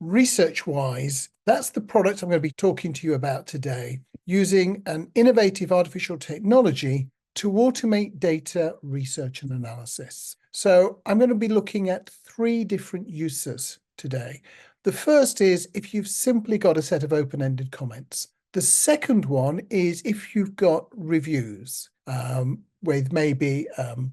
ResearchWise, that's the product I'm going to be talking to you about today, using an innovative artificial technology to automate data research and analysis. So I'm going to be looking at three different uses today. The first is if you've simply got a set of open-ended comments. The second one is if you've got reviews with maybe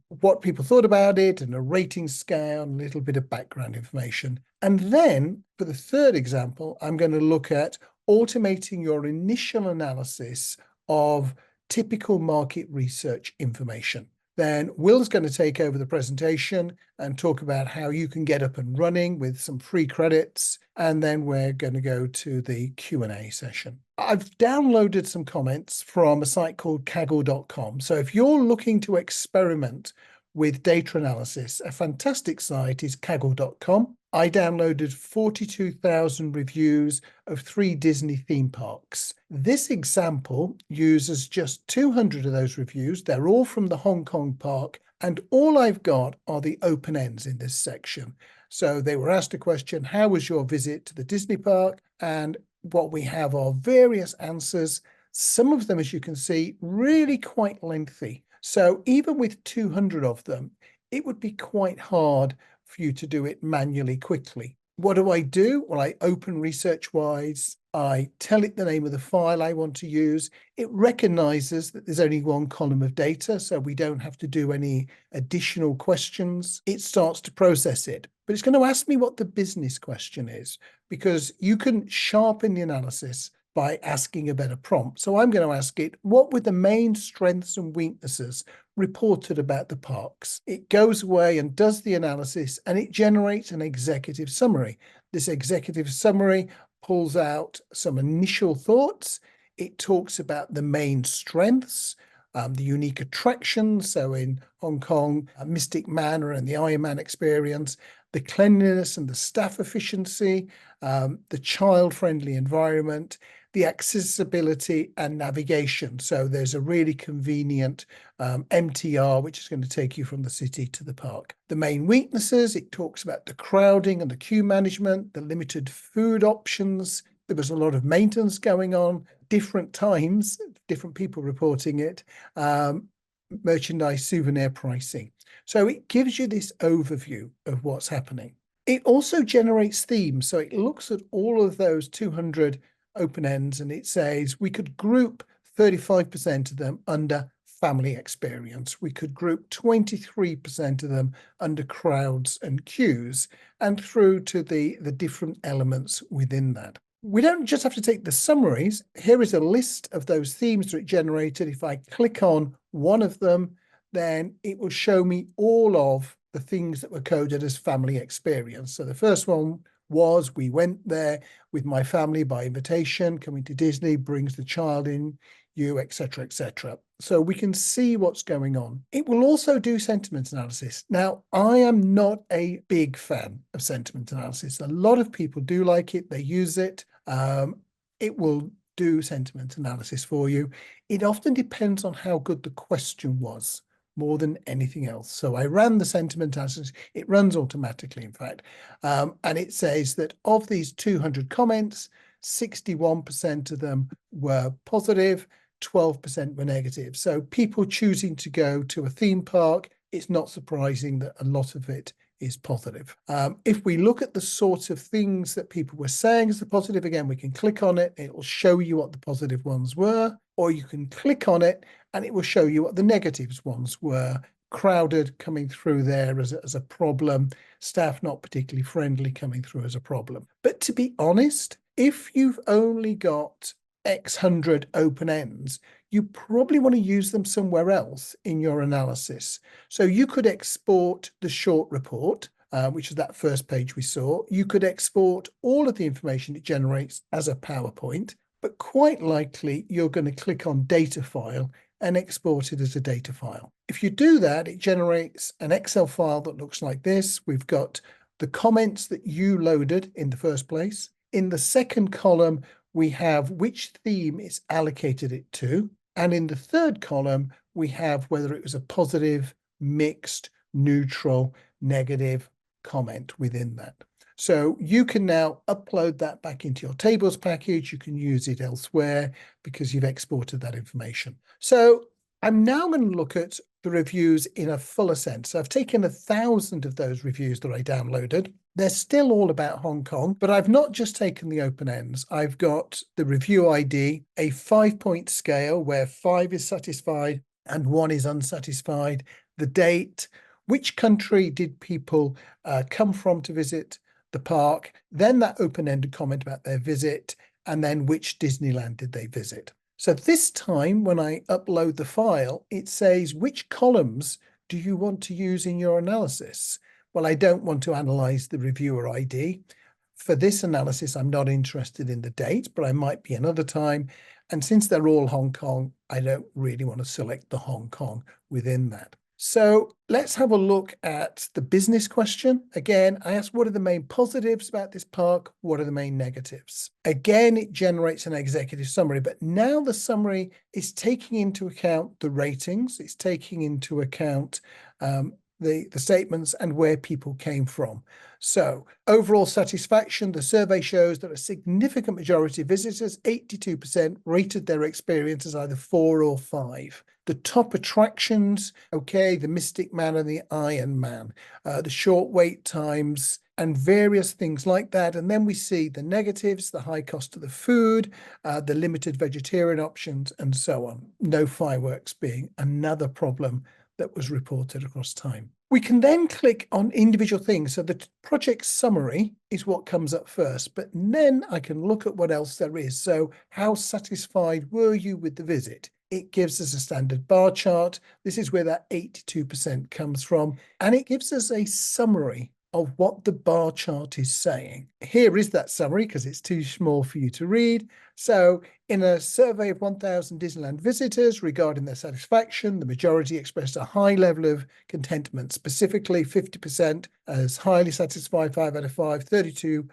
what people thought about it and a rating scale and a little bit of background information. And then for the third example, I'm going to look at automating your initial analysis of typical market research information. Then Will's going to take over the presentation and talk about how you can get up and running with some free credits. And then we're going to go to the Q&A session. I've downloaded some comments from a site called Kaggle.com. So if you're looking to experiment with data analysis, a fantastic site is Kaggle.com. I downloaded 42,000 reviews of 3 Disney theme parks. This example uses just 200 of those reviews. They're all from the Hong Kong park, and all I've got are the open ends in this section. So they were asked a question, how was your visit to the Disney park? And what we have are various answers. Some of them, as you can see, really quite lengthy. So even with 200 of them, it would be quite hard for you to do it manually quickly. What do? Well, I open ResearchWise. I tell it the name of the file I want to use. It recognizes that there's only one column of data, so we don't have to do any additional questions. It starts to process it, but it's going to ask me what the business question is, because you can sharpen the analysis by asking a better prompt. So I'm going to ask it, what were the main strengths and weaknesses reported about the parks? It goes away and does the analysis, and it generates an executive summary. This executive summary pulls out some initial thoughts. It talks about the main strengths, the unique attractions. So in Hong Kong, Mystic Manor and the Iron Man experience, the cleanliness and the staff efficiency, the child-friendly environment, the accessibility and navigation. So there's a really convenient MTR, which is going to take you from the city to the park. The main weaknesses, it talks about the crowding and the queue management, the limited food options. There was a lot of maintenance going on, different times, different people reporting it, merchandise souvenir pricing. So it gives you this overview of what's happening. It also generates themes. So it looks at all of those 200 open ends and it says we could group 35% of them under family experience. We could group 23% of them under crowds and queues, and through to the different elements within that. We don't just have to take the summaries. Here is a list of those themes that it generated. If I click on one of them, then it will show me all of the things that were coded as family experience. So the first one was, we went there with my family by invitation. Coming to Disney brings the child in you, etc., etc. So we can see what's going on. It will also do sentiment analysis. Now, I am not a big fan of sentiment analysis. A lot of people do like it. They use it. It will do sentiment analysis for you. It often depends on how good the question was, more than anything else. So I ran the sentiment analysis. It runs automatically, in fact. And it says that of these 200 comments, 61% of them were positive, 12% were negative. So people choosing to go to a theme park, it's not surprising that a lot of it is positive. If we look at the sorts of things that people were saying as the positive, again, we can click on it. It will show you what the positive ones were, or you can click on it and it will show you what the negatives ones were. Crowded coming through there as a problem, staff not particularly friendly coming through as a problem. But to be honest, if you've only got X hundred open ends, you probably want to use them somewhere else in your analysis. So you could export the short report, which is that first page we saw. You could export all of the information it generates as a PowerPoint, but quite likely you're going to click on data file and export it as a data file. If you do that, it generates an Excel file that looks like this. We've got the comments that you loaded in the first place. In the second column, we have which theme it's allocated it to. And in the third column, we have whether it was a positive, mixed, neutral, negative comment within that. So you can now upload that back into your tables package. You can use it elsewhere because you've exported that information. So I'm now going to look at the reviews in a fuller sense. So I've taken 1,000 of those reviews that I downloaded. They're still all about Hong Kong, but I've not just taken the open ends. I've got the review ID, a 5-point scale where 5 is satisfied and 1 is unsatisfied, the date, which country did people come from to visit the park, then that open-ended comment about their visit, and then which Disneyland did they visit. So this time when I upload the file, it says, which columns do you want to use in your analysis? Well, I don't want to analyze the reviewer ID. For this analysis, I'm not interested in the date, but I might be another time. And since they're all Hong Kong, I don't really want to select the Hong Kong within that. So let's have a look at the business question. Again, I asked, what are the main positives about this park? What are the main negatives? Again, it generates an executive summary, but now the summary is taking into account the ratings. It's taking into account the statements and where people came from. So overall satisfaction, the survey shows that a significant majority of visitors, 82%, rated their experience as either 4 or 5. The top attractions, okay, the Mystic Man and the Iron Man, the short wait times, and various things like that. And then we see the negatives, the high cost of the food, the limited vegetarian options, and so on. No fireworks being another problem that was reported across time. We can then click on individual things. So the project summary is what comes up first, but then I can look at what else there is. So how satisfied were you with the visit? It gives us a standard bar chart. This is where that 82% comes from. And it gives us a summary of what the bar chart is saying. Here is that summary because it's too small for you to read. So in a survey of 1,000 Disneyland visitors regarding their satisfaction, the majority expressed a high level of contentment, specifically 50% as highly satisfied, 5 out of 5, 32%,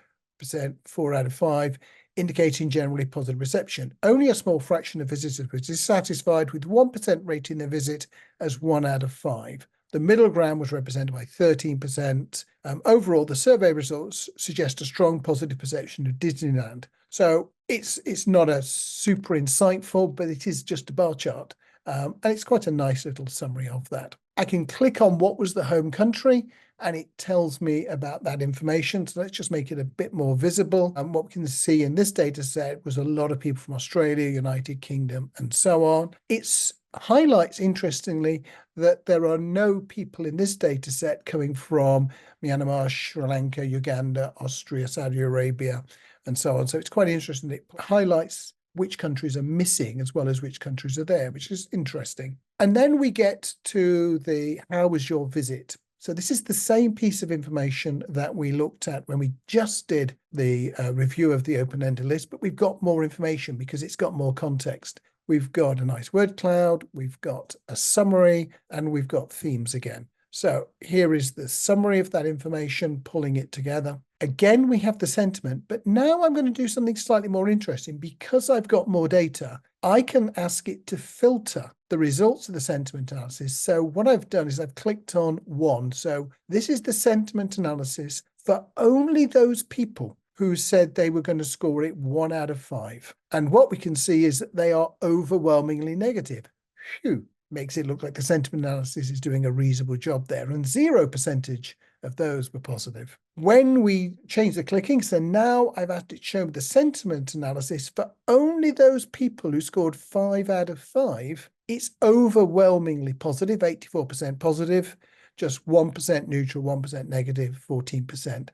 4 out of 5, indicating generally positive reception. Only a small fraction of visitors were dissatisfied, with 1% rating their visit as 1 out of 5. The middle ground was represented by 13%. Overall, the survey results suggest a strong positive perception of Disneyland. So it's not a super insightful, but it is just a bar chart. And it's quite a nice little summary of that. I can click on what was the home country, and it tells me about that information. So let's just make it a bit more visible. And what we can see in this data set was a lot of people from Australia, United Kingdom, and so on. It highlights, interestingly, that there are no people in this data set coming from Myanmar, Sri Lanka, Uganda, Austria, Saudi Arabia, and so on. So it's quite interesting. It highlights which countries are missing as well as which countries are there, which is interesting. And then we get to the how was your visit? So this is the same piece of information that we looked at when we just did the review of the open-ended list, but we've got more information because it's got more context. We've got a nice word cloud, we've got a summary, and we've got themes again. So here is the summary of that information, pulling it together. Again, we have the sentiment, but now I'm going to do something slightly more interesting. Because I've got more data, I can ask it to filter the results of the sentiment analysis. So what I've done is I've clicked on 1. So this is the sentiment analysis for only those people who said they were going to score it 1 out of 5. And what we can see is that they are overwhelmingly negative. Phew, makes it look like the sentiment analysis is doing a reasonable job there. And 0% of those were positive. When we change the clicking, so now I've had it show the sentiment analysis for only those people who scored 5 out of 5, it's overwhelmingly positive, 84% positive, just 1% neutral, 1% negative, 14%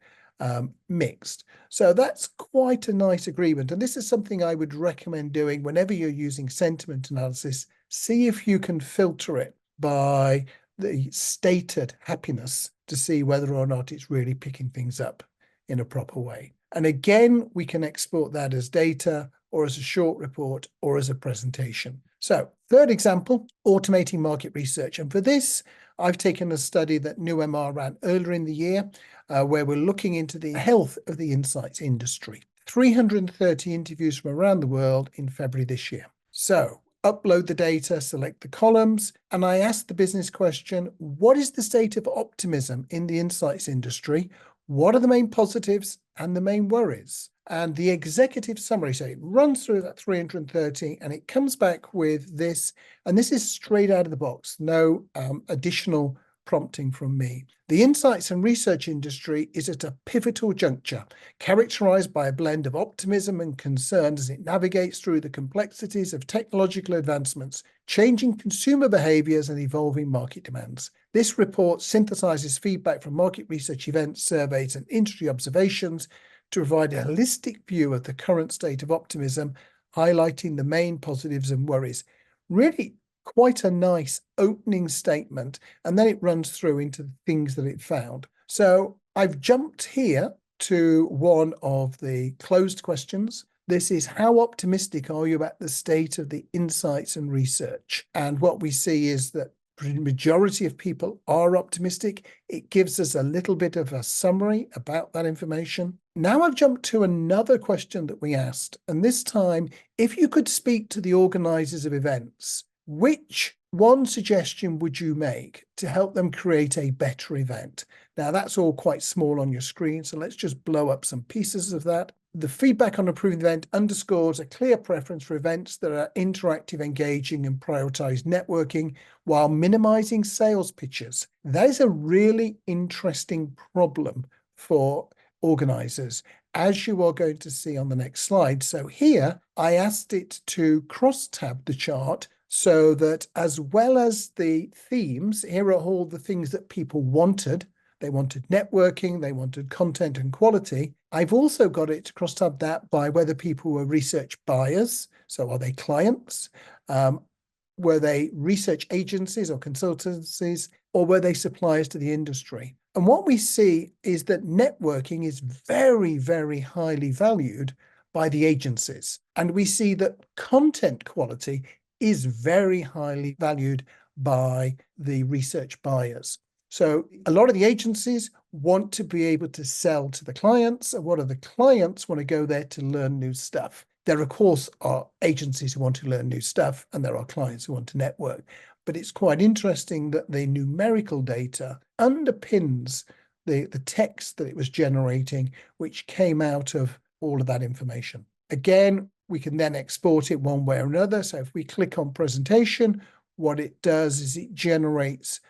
mixed. So that's quite a nice agreement. And this is something I would recommend doing whenever you're using sentiment analysis. See if you can filter it by the stated happiness to see whether or not it's really picking things up in a proper way. And again, we can export that as data or as a short report or as a presentation. So third example, automating market research. And for this, I've taken a study that NewMR ran earlier in the year, where we're looking into the health of the insights industry. 330 interviews from around the world in February this year. So upload the data, select the columns, and I asked the business question, what is the state of optimism in the insights industry? What are the main positives and the main worries? And the executive summary, so it runs through that 330 and it comes back with this, and this is straight out of the box, no additional prompting from me. The insights and research industry is at a pivotal juncture, characterized by a blend of optimism and concern as it navigates through the complexities of technological advancements, changing consumer behaviors and evolving market demands. This report synthesizes feedback from market research events, surveys, and industry observations to provide a holistic view of the current state of optimism, highlighting the main positives and worries. Really quite a nice opening statement, and then it runs through into the things that it found. So I've jumped here to one of the closed questions. This is, how optimistic are you about the state of the insights and research? And what we see is that the majority of people are optimistic. It gives us a little bit of a summary about that information. Now I've jumped to another question that we asked, and this time, if you could speak to the organizers of events, which one suggestion would you make to help them create a better event? Now that's all quite small on your screen, so let's just blow up some pieces of that. The feedback on approved event underscores a clear preference for events that are interactive, engaging, and prioritize networking while minimizing sales pitches. That is a really interesting problem for organizers, as you are going to see on the next slide. So here I asked it to cross-tab the chart so that, as well as the themes, here are all the things that people wanted. They wanted networking, they wanted content and quality. I've also got it to cross-tab that by whether people were research buyers. So are they clients? Were they research agencies or consultancies, or were they suppliers to the industry? And what we see is that networking is very, very highly valued by the agencies. And we see that content quality is very highly valued by the research buyers. So a lot of the agencies want to be able to sell to the clients, and what are the clients want to go there to learn new stuff. There, of course, are agencies who want to learn new stuff, and there are clients who want to network. But it's quite interesting that the numerical data underpins the text that it was generating, which came out of all of that information. Again, we can then export it one way or another. So if we click on presentation, what it does is it generates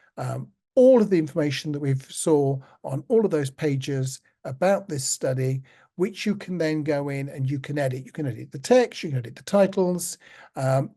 all of the information that we've saw on all of those pages about this study, which you can then go in and you can edit. You can edit the text, you can edit the titles.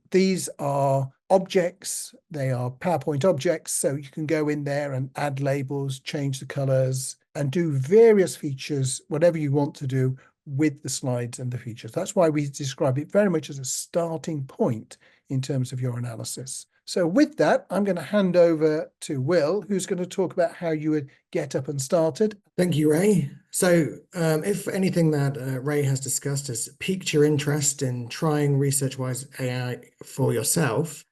These are objects, they are PowerPoint objects, so you can go in there and add labels, change the colors, and do various features, whatever you want to do with the slides and the features. That's why we describe it very much as a starting point in terms of your analysis. So with that, I'm going to hand over to Will, who's going to talk about how you would get up and started. Thank you, Ray. So if anything that Ray has discussed has piqued your interest in trying ResearchWiseAI for yourself,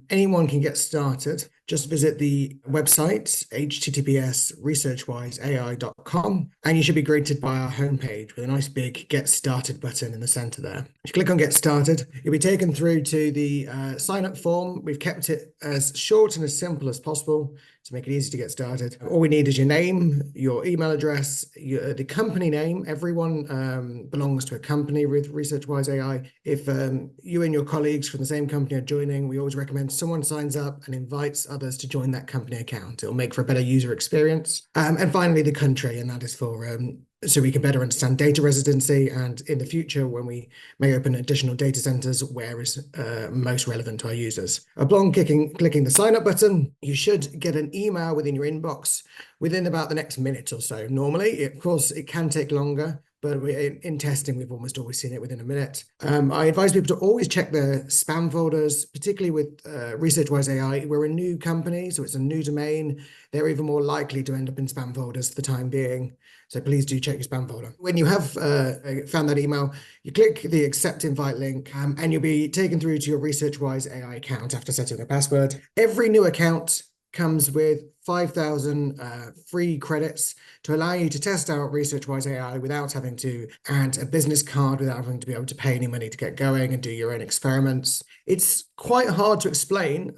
anyone can get started. Just visit the website, https://researchwiseai.com, and you should be greeted by our homepage with a nice big Get Started button in the center there. If you click on Get Started, you'll be taken through to the sign-up form. We've kept it as short and as simple as possible to make it easy to get started. All we need is your name, your email address, the company name. Everyone belongs to a company with ResearchWiseAI. If you and your colleagues from the same company are joining, we always recommend someone signs up and invites others to join that company account. It'll make for a better user experience. And finally, the country, and that is for so we can better understand data residency, and in the future, when we may open additional data centers, where is most relevant to our users. Upon clicking the sign up button, you should get an email within your inbox within about the next minute or so. Normally, of course, it can take longer, but in testing, we've almost always seen it within a minute. I advise people to always check their spam folders, particularly with ResearchWiseAI. We're a new company, so it's a new domain. They're even more likely to end up in spam folders for the time being. So please do check your spam folder. When you have found that email, you click the accept invite link and you'll be taken through to your ResearchWiseAI account after setting a password. Every new account comes with 5,000 free credits to allow you to test out ResearchWiseAI without having to add a business card, without having to be able to pay any money to get going and do your own experiments. It's quite hard to explain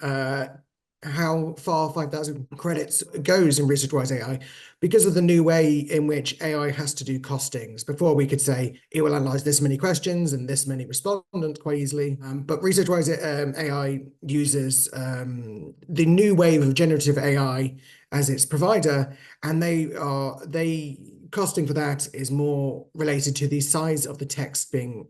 how far 5,000 credits goes in ResearchWise AI because of the new way in which AI has to do costings. Before we could say it will analyze this many questions and this many respondents quite easily. But ResearchWise AI uses the new wave of generative AI as its provider, and they costing for that is more related to the size of the text being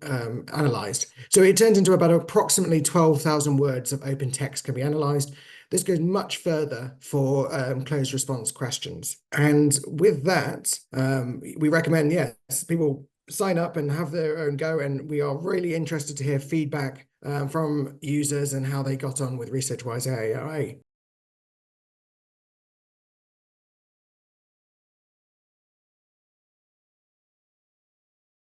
analyzed. So it turns into about approximately 12,000 words of open text can be analyzed. This goes much further for closed response questions. And with that, we recommend, yes, people sign up and have their own go. And we are really interested to hear feedback from users and how they got on with ResearchWise AI.